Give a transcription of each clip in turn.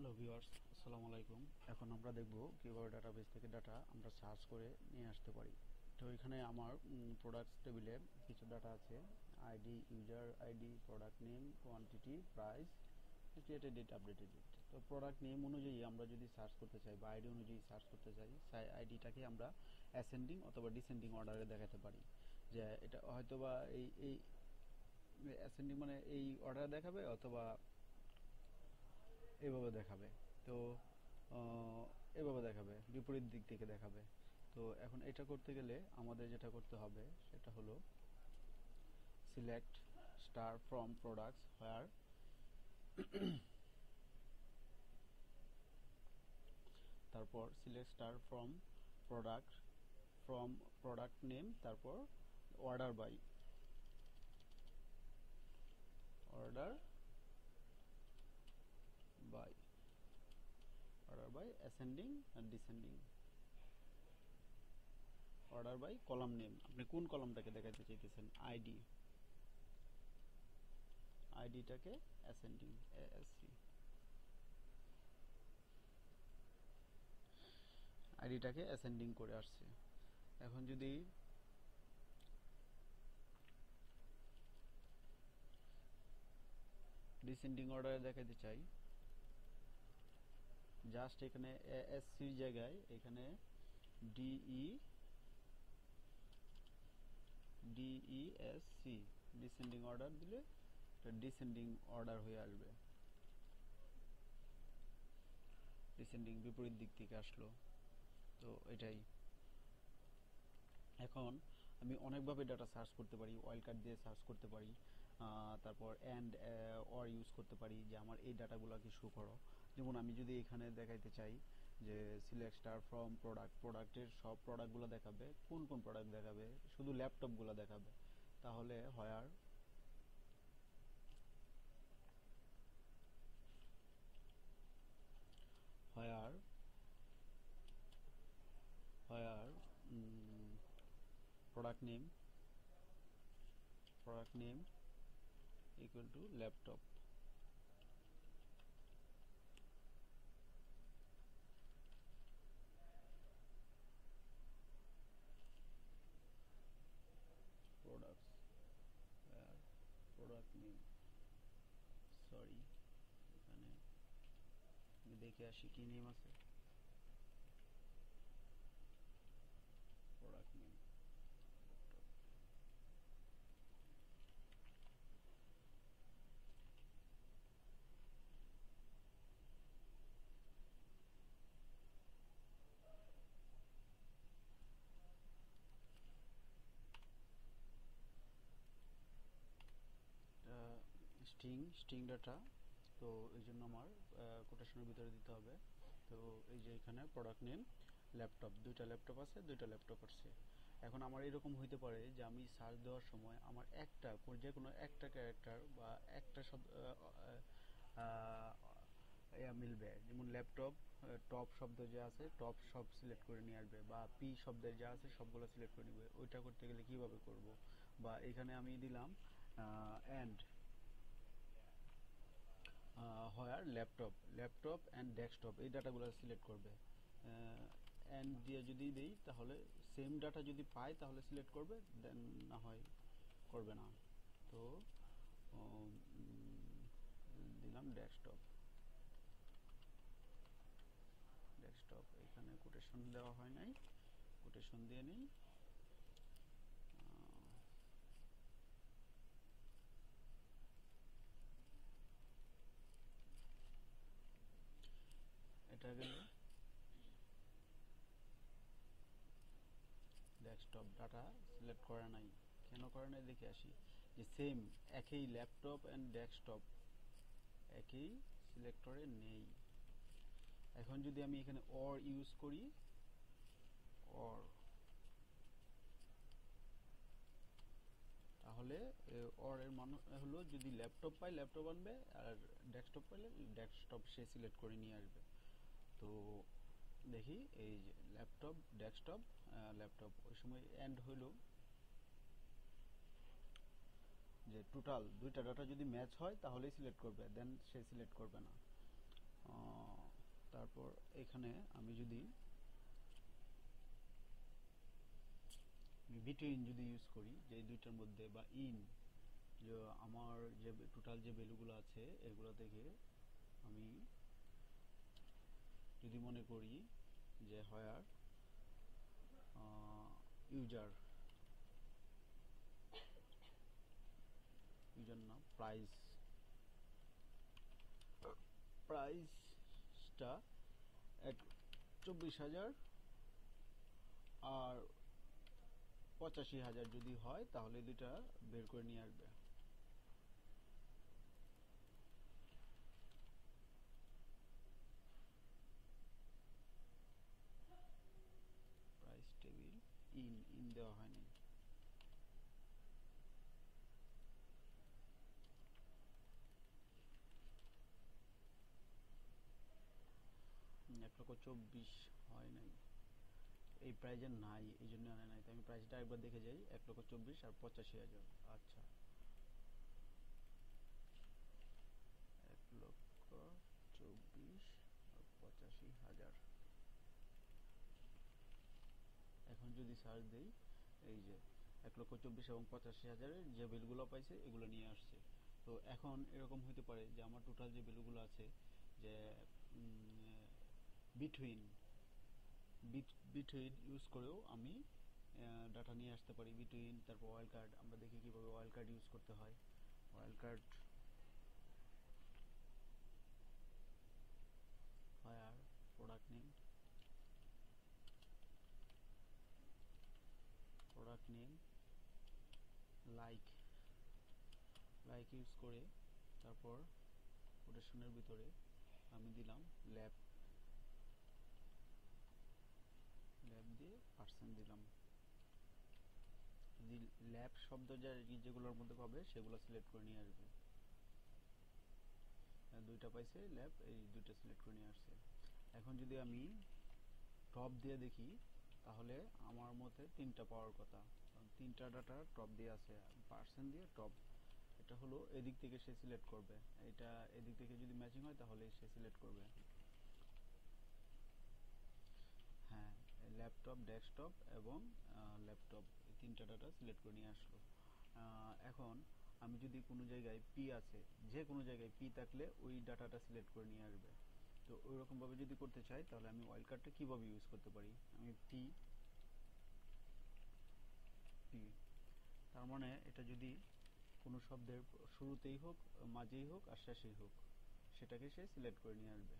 Hello viewers, আসসালামু আলাইকুম। এখন আমরা দেখব কিভাবে ডাটাবেস থেকে ডাটা আমরা সার্চ করে নিয়ে আসতে পারি। তো এখানে আমার প্রোডাক্টস টেবিলে কিছু ডাটা আছে: ID, user ID, product name, quantity, price, created date, updated date. তো প্রোডাক্ট নেম অনুযায়ী আমরা যদি সার্চ করতে চাই বা আইডি অনুযায়ী সার্চ করতে চাই, আইডিটাকে আমরা অ্যাসেন্ডিং অথবা ডিসেন্ডিং অর্ডারে দেখাতে পারি। যে এটা হয়তোবা এই অ্যাসেন্ডিং মানে এই অর্ডারে দেখাবে অথবা এভাবে দেখাবে। তো এভাবে দেখাবে, বিপরীত দিক থেকে দেখাবে। তো এখন এটা করতে গেলে আমাদের যেটা করতে হবে সেটা হলো select star from products where, তারপর select star from product name, তারপর order by order by order by ascending আর descending, order by column name. আপনি কোন কলামটাকে দেখাতে চাইতেছেন? আইডিটাকে অ্যাসেন্ডিং, এএসসি, আইডিটাকে অ্যাসেন্ডিং করে আসছে। এখন যদি ডিসেন্ডিং অর্ডারে দেখাতে চাই, জাস্ট এখানে এএসসির জায়গায় এখানে ডিইএসসি ডিসেন্ডিং অর্ডার দিলে ডিসেন্ডিং অর্ডার হয়ে আসবে। ডিসেন্ডিং বিপরীত দিক থেকে আসলো। তো এটাই। এখন আমি অনেকভাবে ডাটা সার্চ করতে পারি, ওয়াইল্ড কার্ড দিয়ে সার্চ করতে পারি, তারপর অ্যান্ড অর ইউজ করতে পারি যে আমার এই ডাটাগুলোকে শো করো। যেমন আমি যদি এখানে দেখাইতে চাই যে সিলেক্ট স্টার ফ্রম প্রোডাক্টের সব প্রোডাক্টগুলো দেখাবে, কোন কোন প্রোডাক্ট দেখাবে? শুধু ল্যাপটপগুলো দেখাবে। তাহলে where where where product name equal to laptop, products, where product name, sorry এখানে দেখে আসি কি নেম আছে। Product name, string data. তো এই জন্য আমার কোটেশনের ভিতরে দিতে হবে। তো এই যে এখানে প্রোডাক্ট নেম ল্যাপটপ, দুইটা ল্যাপটপ আছে, দুইটা ল্যাপটপ আসছে। এখন আমার এরকম হইতে পারে যে আমি সার্চ দেওয়ার সময় আমার একটা যে কোনো একটা ক্যারেক্টার বা একটা শব্দ মিলবে। যেমন ল্যাপটপ, টপ শব্দ যে আছে টপ সব সিলেক্ট করে নিয়ে আসবে, বা পি শব্দের যা আছে সবগুলো সিলেক্ট করে নেবে। ওইটা করতে গেলে কিভাবে করব? বা এখানে আমি দিলাম and where laptop and desktop, এই ডাটাগুলো সিলেক্ট করবে। অ্যান্ড দিয়ে যদি দিই তাহলে সেম ডাটা যদি পাই তাহলে সিলেক্ট করবে, দেন না হয় করবে না। তো দিলাম ডেস্কটপ, এখানে কোটেশন দেওয়া হয় নাই, কোটেশন দিয়ে নেই। এটা গেল ডেস্কটপ। ডাটা সিলেক্ট করে নাই, কেন করে নাই দেখে আসি। যে সেম একই ল্যাপটপ অ্যান্ড ডেস্কটপ একই সিলেক্টরে নেই। এখন যদি আমি এখানে অর ইউজ করি, অর, তাহলে অর এর মানে হলো যদি ল্যাপটপ পাই ল্যাপটপ আনবে, আর ডেস্কটপ পাইলে ডেস্কটপ সে সিলেক্ট করে নিয়ে আসবে। তো দেখি এই যে ল্যাপটপ ডেস্কটপ ল্যাপটপ, ওই সময় এন্ড হইল যে টোটাল দুইটা ডাটা যদি ম্যাচ হয় তাহলেই সিলেক্ট করবে, দেন সে সিলেক্ট করবে না। তারপর এখানে আমি যদি বিটুইন যদি ইউজ করি, যে এই দুইটার মধ্যে, বা ইন, যে আমার যে টোটাল যে ভ্যালুগুলো আছে এগুলো থেকে আমি যদি মনে করি যে হোয়ার ইউজার ইউজার না প্রাইসটা 24,000 আর 85,000 যদি হয় তাহলে দুইটা বের করে নিয়ে আসবে। প্রাইস টেবিল ইন দেওয়া হয়নি। 1,24,000 হয় নাই, এই প্রাইজের নাই, এই জন্য আনে নাই। তো আমি প্রাইসটা একবার দেখে যাই, 1,24,000 আর 85,000। আচ্ছা, 1,24,000 আর 85,000। এখন যদি সার্চ দিই, এই যে 1,24,000 এবং 85,000-এর যে বিলগুলো পাইছে এগুলো নিয়ে আসছে। তো এখন এরকম হইতে পারে যে আমার টোটাল যে বিলগুলো আছে, যে বিটুইন ইউজ করেও আমি ডাটা নিয়ে আসতে পারি। বিটুইন, তারপর ওয়াইল্ড কার্ড, আমরা দেখি কিভাবে ওয়াইল্ড কার্ড ইউজ করতে হয়। Wild card fire product name like use করে, তারপর কোটেশনের ভিতরে আমি দিলাম ল্যাব দিয়ে পার্সেন্ট দিলাম। যদি ল্যাব শব্দ যেগুলোর মধ্যে পাবে সেগুলো সিলেক্ট করে নিয়ে আসবে। দুইটা পাইছে ল্যাব, এই দুইটা সিলেক্ট করে নিয়ে আসছে। এখন যদি আমি টপ দিয়ে দেখি তাহলে আমার মতে তিনটা পাওয়ার কথা, তিনটা ডাটা টপ দিয়ে আছে, পার্সেন্ট দিয়ে টপ। এটা হলো এদিক থেকে সে সিলেক্ট করবে, এটা এদিক থেকে যদি ম্যাচিং হয় তাহলে সে সিলেক্ট করবে। হ্যাঁ, ল্যাপটপ, ডেস্কটপ এবং ল্যাপটপ, এই তিনটা ডাটা সিলেক্ট করে নিয়ে আসলো। এখন আমি যদি কোনো জায়গায় পি আছে, যে কোনো জায়গায় পি থাকলে ওই ডাটাটা সিলেক্ট করে নিয়ে আসবে। তো ওইরকমভাবে যদি করতে চাই তাহলে আমি ওয়াইল্ড কার্ডটা কীভাবে ইউজ করতে পারি, আমি পি তার মানে এটা যদি কোনো শব্দের শুরুতেই হোক, মাঝেই হোক আর শেষেই হোক, সেটাকে সে সিলেক্ট করে নিয়ে আসবে।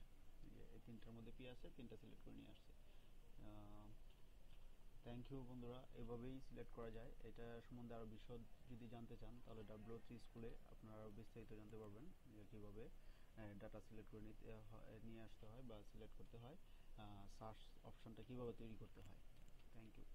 এই তিনটার মধ্যে পি আছে, তিনটা সিলেক্ট করে নিয়ে আসছে। থ্যাংক ইউ বন্ধুরা, এভাবেই সিলেক্ট করা যায়। এটা সম্বন্ধে আরও বিশদ যদি জানতে চান তাহলে W3 স্কুলে আপনারা আরও বিস্তারিত জানতে পারবেন যে কীভাবে ডাটা সিলেক্ট করে নিয়ে আসতে হয় বা সিলেক্ট করতে হয়, সার্চ অপশনটা কীভাবে তৈরি করতে হয়। Thank you.